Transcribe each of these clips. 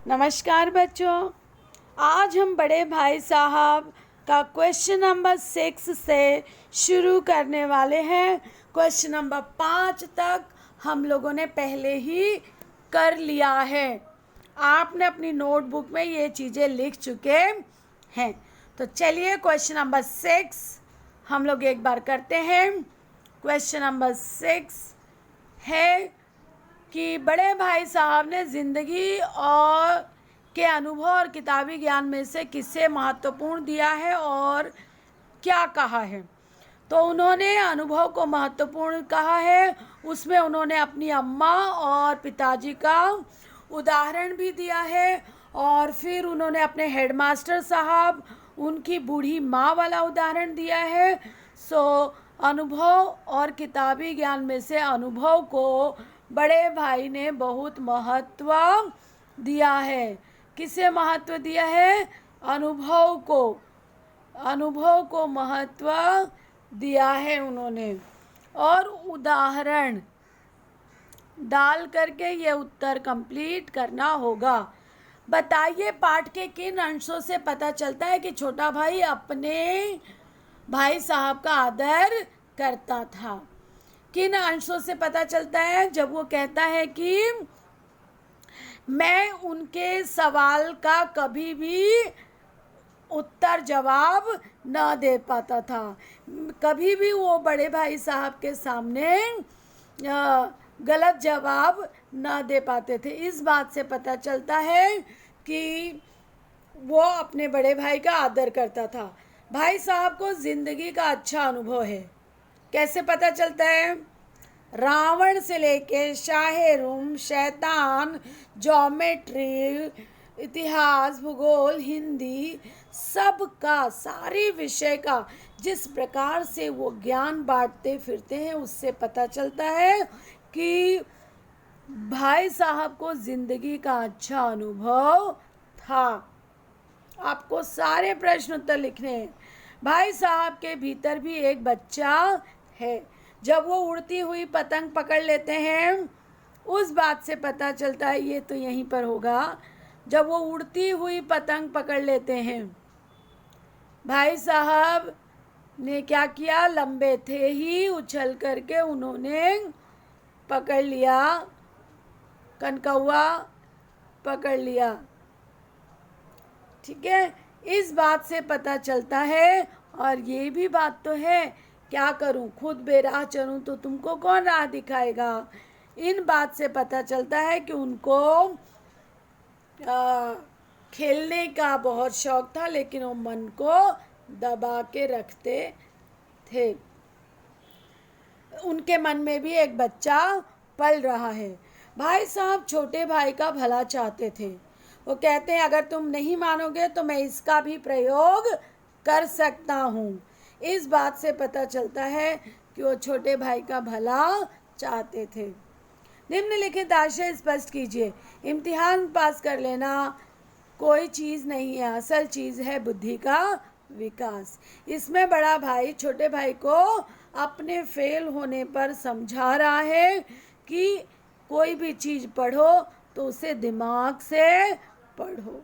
नमस्कार बच्चों। आज हम बड़े भाई साहब का क्वेश्चन नंबर 6 से शुरू करने वाले हैं। क्वेश्चन नंबर 5 तक हम लोगों ने पहले ही कर लिया है। आपने अपनी नोटबुक में ये चीज़ें लिख चुके हैं। तो चलिए क्वेश्चन नंबर 6 हम लोग एक बार करते हैं। क्वेश्चन नंबर 6 है कि बड़े भाई साहब ने ज़िंदगी और के अनुभव और किताबी ज्ञान में से किसे महत्वपूर्ण दिया है और क्या कहा है। तो उन्होंने अनुभव को महत्वपूर्ण कहा है। उसमें उन्होंने अपनी अम्मा और पिताजी का उदाहरण भी दिया है और फिर उन्होंने अपने हेडमास्टर साहब उनकी बूढ़ी माँ वाला उदाहरण दिया है। अनुभव और किताबी ज्ञान में से अनुभव को बड़े भाई ने बहुत महत्व दिया है। किसे महत्व दिया है? अनुभव को महत्व दिया है उन्होंने। और उदाहरण डाल करके ये उत्तर कंप्लीट करना होगा। बताइए पाठ के किन अंशों से पता चलता है कि छोटा भाई अपने भाई साहब का आदर करता था। किन अंशों से पता चलता है? जब वो कहता है कि मैं उनके सवाल का कभी भी उत्तर जवाब न दे पाता था। कभी भी वो बड़े भाई साहब के सामने गलत जवाब न दे पाते थे। इस बात से पता चलता है कि वो अपने बड़े भाई का आदर करता था। भाई साहब को ज़िंदगी का अच्छा अनुभव है। कैसे पता चलता है? रावण से लेके शाहे रूम, शैतान, ज्योमेट्री, इतिहास, भूगोल, हिंदी, सब का, सारे विषय का जिस प्रकार से वो ज्ञान बांटते फिरते हैं उससे पता चलता है कि भाई साहब को ज़िंदगी का अच्छा अनुभव था। आपको सारे प्रश्न उत्तर लिखने हैं। भाई साहब के भीतर भी एक बच्चा है। जब वो उड़ती हुई पतंग पकड़ लेते हैं उस बात से पता चलता है, ये तो यहीं पर होगा, जब वो उड़ती हुई पतंग पकड़ लेते हैं। भाई साहब ने क्या किया? लंबे थे ही उछल करके उन्होंने पकड़ लिया, कनकौआ पकड़ लिया। ठीक है, इस बात से पता चलता है। और ये भी बात तो है, क्या करूं, खुद बेराह चलूं तो तुमको कौन राह दिखाएगा। इन बात से पता चलता है कि उनको खेलने का बहुत शौक था, लेकिन वो मन को दबा के रखते थे। उनके मन में भी एक बच्चा पल रहा है। भाई साहब छोटे भाई का भला चाहते थे। वो कहते हैं अगर तुम नहीं मानोगे तो मैं इसका भी प्रयोग कर सकता हूँ। इस बात से पता चलता है कि वो छोटे भाई का भला चाहते थे। निम्नलिखित आशय स्पष्ट कीजिए। इम्तिहान पास कर लेना कोई चीज़ नहीं है, असल चीज़ है बुद्धि का विकास। इसमें बड़ा भाई छोटे भाई को अपने फेल होने पर समझा रहा है कि कोई भी चीज़ पढ़ो तो उसे दिमाग से पढ़ो।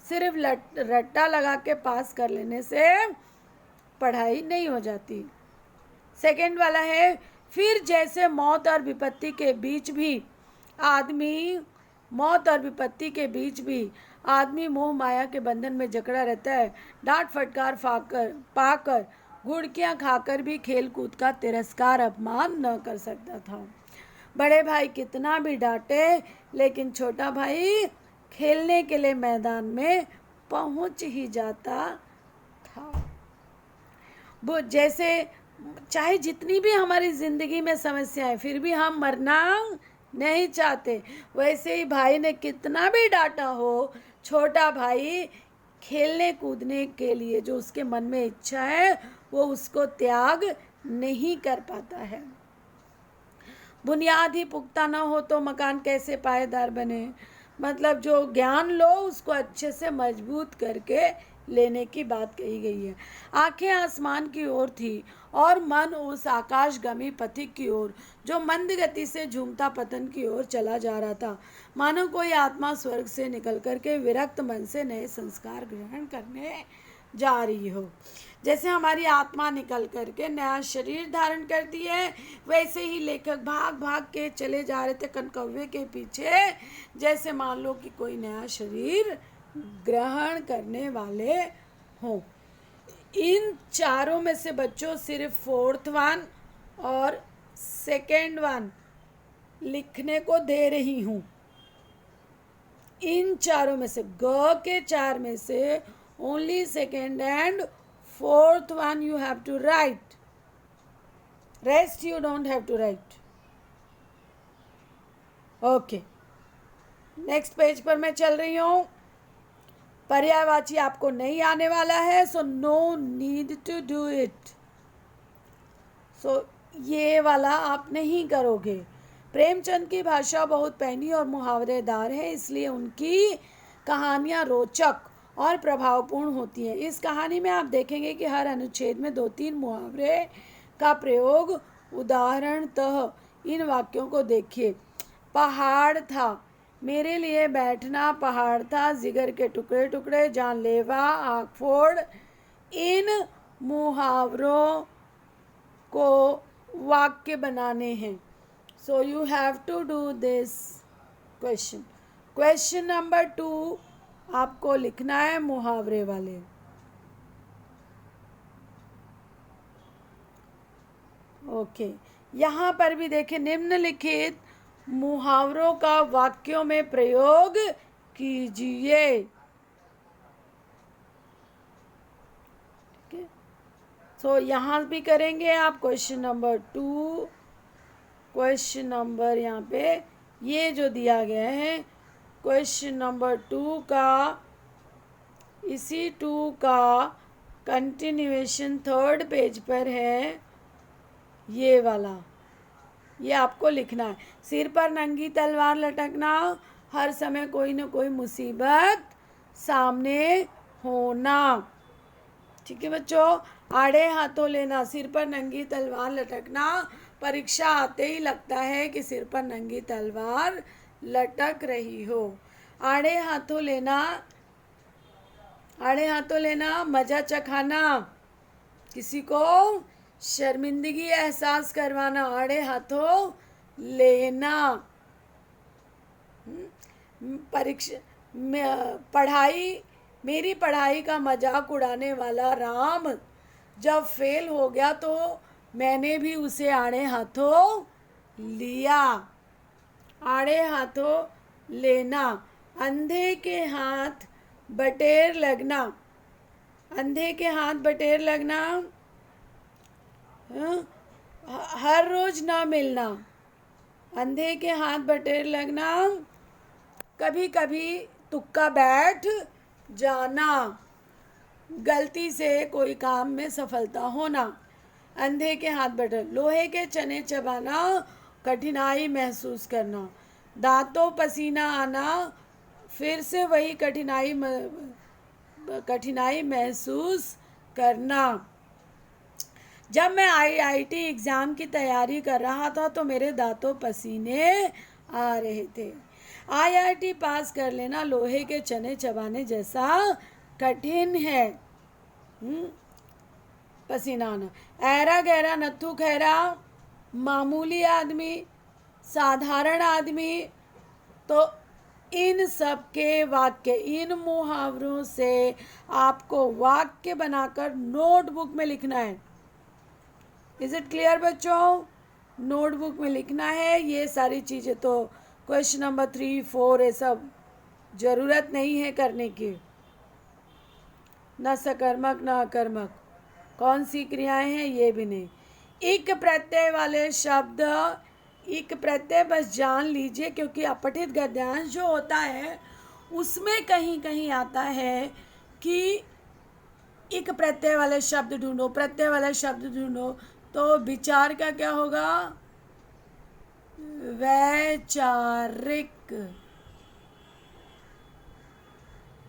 सिर्फ रट्टा लगा के पास कर लेने से पढ़ाई नहीं हो जाती। सेकंड वाला है, फिर जैसे मौत और विपत्ति के बीच भी आदमी मोह माया के बंधन में जकड़ा रहता है। डांट फटकार पाकर गुड़कियाँ खाकर भी खेल कूद का तिरस्कार अपमान न कर सकता था। बड़े भाई कितना भी डांटे लेकिन छोटा भाई खेलने के लिए मैदान में पहुंच ही जाता था। वो जैसे चाहे जितनी भी हमारी ज़िंदगी में समस्याएं, फिर भी हम मरना नहीं चाहते। वैसे ही भाई ने कितना भी डांटा हो, छोटा भाई खेलने कूदने के लिए जो उसके मन में इच्छा है वो उसको त्याग नहीं कर पाता है। बुनियाद ही पुख्ता ना हो तो मकान कैसे पायेदार बने। मतलब जो ज्ञान लो उसको अच्छे से मजबूत करके लेने की बात कही गई है। आंखें आसमान की ओर थी और मन उस आकाशगामी पथिक की ओर जो मंद गति से झूमता पतन की ओर चला जा रहा था। मानो कोई आत्मा स्वर्ग से निकल करके विरक्त मन से नए संस्कार ग्रहण करने जा रही हो। जैसे हमारी आत्मा निकल करके नया शरीर धारण करती है, वैसे ही लेखक भाग भाग के चले जा रहे थे कनकव्वे के पीछे, जैसे मान लो कि कोई नया शरीर ग्रहण करने वाले हों। इन चारों में से बच्चों सिर्फ फोर्थ वन और सेकेंड वन लिखने को दे रही हूँ। इन चारों में से ग के चार में से only second and fourth one you have to write, rest you don't have to write. Okay, next page पर मैं चल रही हूँ। पर्यायवाची आपको नहीं आने वाला है, so no need to do it. So ये वाला आप नहीं करोगे। प्रेमचंद की भाषा बहुत पैनी और मुहावरेदार है, इसलिए उनकी कहानियाँ रोचक और प्रभावपूर्ण होती हैं। इस कहानी में आप देखेंगे कि हर अनुच्छेद में 2-3 मुहावरे का प्रयोग। उदाहरणतः इन वाक्यों को देखिए। पहाड़ था, मेरे लिए बैठना पहाड़ था, जिगर के टुकड़े टुकड़े, जानलेवा, आँख फोड़। इन मुहावरों को वाक्य बनाने हैं। So you have to do this question. Question number 2 आपको लिखना है मुहावरे वाले। ओके, यहाँ पर भी देखिए, निम्नलिखित मुहावरों का वाक्यों में प्रयोग कीजिए। ठीक है, सो यहाँ भी करेंगे आप क्वेश्चन नंबर 2। क्वेश्चन नंबर यहाँ पे ये जो दिया गया है, क्वेश्चन नंबर 2 का, इसी 2 का कंटिन्यूएशन 3rd पेज पर है, ये वाला, ये आपको लिखना है। सिर पर नंगी तलवार लटकना, हर समय कोई ना कोई मुसीबत सामने होना। ठीक है बच्चों, आड़े हाथों लेना, सिर पर नंगी तलवार लटकना, परीक्षा आते ही लगता है कि सिर पर नंगी तलवार लटक रही हो। आड़े हाथों लेना, आड़े हाथों लेना, मजा चखाना, किसी को शर्मिंदगी एहसास करवाना, आड़े हाथों लेना। परीक्षा पढ़ाई, मेरी पढ़ाई का मजाक उड़ाने वाला राम जब फेल हो गया तो मैंने भी उसे आड़े हाथों लिया। आड़े हाथों लेना, अंधे के हाथ बटेर लगना, अंधे के हाथ बटेर लगना, हर रोज ना मिलना, अंधे के हाथ बटेर लगना, कभी कभी तुक्का बैठ जाना, गलती से कोई काम में सफलता होना, अंधे के हाथ बटेर, लोहे के चने चबाना, कठिनाई महसूस करना, दांतों पसीना आना, फिर से वही कठिनाई महसूस करना। जब मैं IIT एग्ज़ाम की तैयारी कर रहा था तो मेरे दांतों पसीने आ रहे थे। IIT पास कर लेना लोहे के चने चबाने जैसा कठिन है। पसीना आना, ऐरा गहरा नत्थु खैरा, मामूली आदमी, साधारण आदमी। तो इन सब के वाक्य, इन मुहावरों से आपको वाक्य बनाकर नोटबुक में लिखना है। इज इट क्लियर बच्चों? नोटबुक में लिखना है ये सारी चीज़ें। तो क्वेश्चन नंबर 3, 4 ये सब ज़रूरत नहीं है करने की। न सकर्मक न अकर्मक, कौन सी क्रियाएं हैं ये भी नहीं। इक प्रत्यय वाले शब्द, इक प्रत्यय बस जान लीजिए, क्योंकि अपठित गद्यांश जो होता है उसमें कहीं कहीं आता है कि इक प्रत्यय वाले शब्द ढूंढो, प्रत्यय वाले शब्द ढूंढो। तो विचार का क्या होगा? वैचारिक,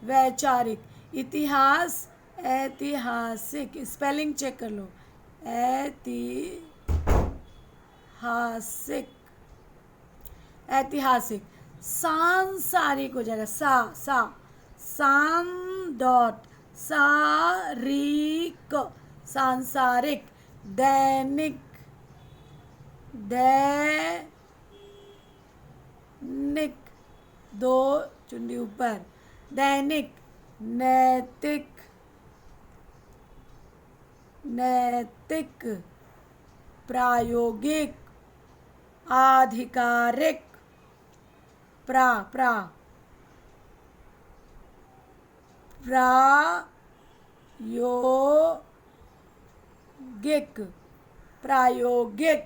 वैचारिक। इतिहास, ऐतिहासिक, स्पेलिंग चेक कर लो, ऐतिहासिक, ऐतिहासिक। सांसारिक हो जाएगा, सान डॉट, सारिक, सांसारिक। दैनिक, दैनिक, दो चुंडी ऊपर, दैनिक। नैतिक, नैतिक। प्रायोगिक, आधिकारिक, प्रायोगिक, प्रायोगिक।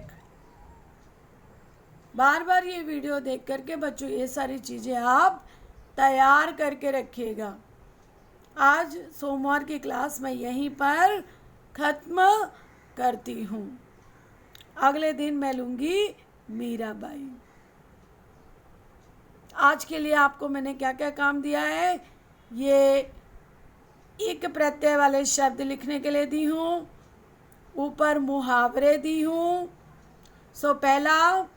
बार बार ये वीडियो देख करके बच्चों ये सारी चीज़ें आप तैयार करके रखिएगा। आज सोमवार की क्लास मैं यहीं पर ख़त्म करती हूँ। अगले दिन मैं लूँगी मीराबाई। आज के लिए आपको मैंने क्या क्या काम दिया है, ये एक प्रत्यय वाले शब्द लिखने के लिए दी हूँ, ऊपर मुहावरे दी हूँ। सो पहला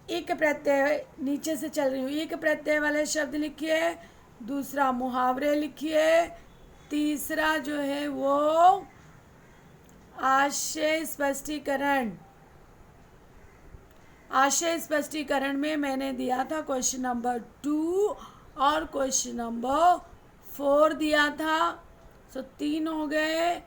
एक प्रत्यय, नीचे से चल रही हूँ, एक प्रत्यय वाले शब्द लिखिए, दूसरा मुहावरे लिखिए, तीसरा जो है वो आशय स्पष्टीकरण। आशय स्पष्टीकरण में मैंने दिया था क्वेश्चन नंबर 2 और क्वेश्चन नंबर 4 दिया था। सो 3 हो गए।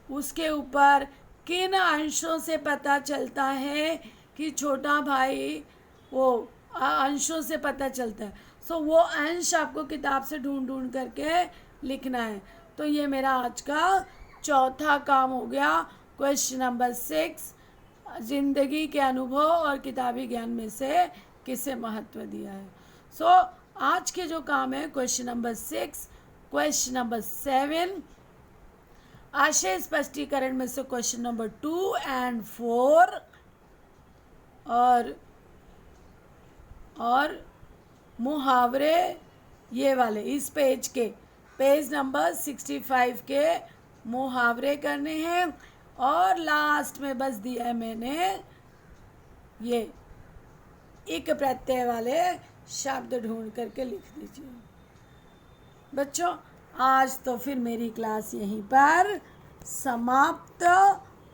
उसके ऊपर किन अंशों से पता चलता है कि छोटा भाई, वो अंशों से पता चलता है। सो वो अंश आपको किताब से ढूंढ ढूंढ करके लिखना है। तो ये मेरा आज का चौथा काम हो गया। क्वेश्चन नंबर 6, जिंदगी के अनुभव और किताबी ज्ञान में से किसे महत्व दिया है। सो आज के जो काम है क्वेश्चन नंबर 6, क्वेश्चन नंबर 7, आशय स्पष्टीकरण में से क्वेश्चन नंबर 2 एंड 4, और मुहावरे ये वाले इस पेज के, पेज नंबर 65 के मुहावरे करने हैं। और लास्ट में बस दिया है मैंने ये एक प्रत्यय वाले शब्द ढूंढ करके लिख दीजिए। बच्चों आज तो फिर मेरी क्लास यहीं पर समाप्त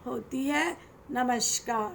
होती है। नमस्कार।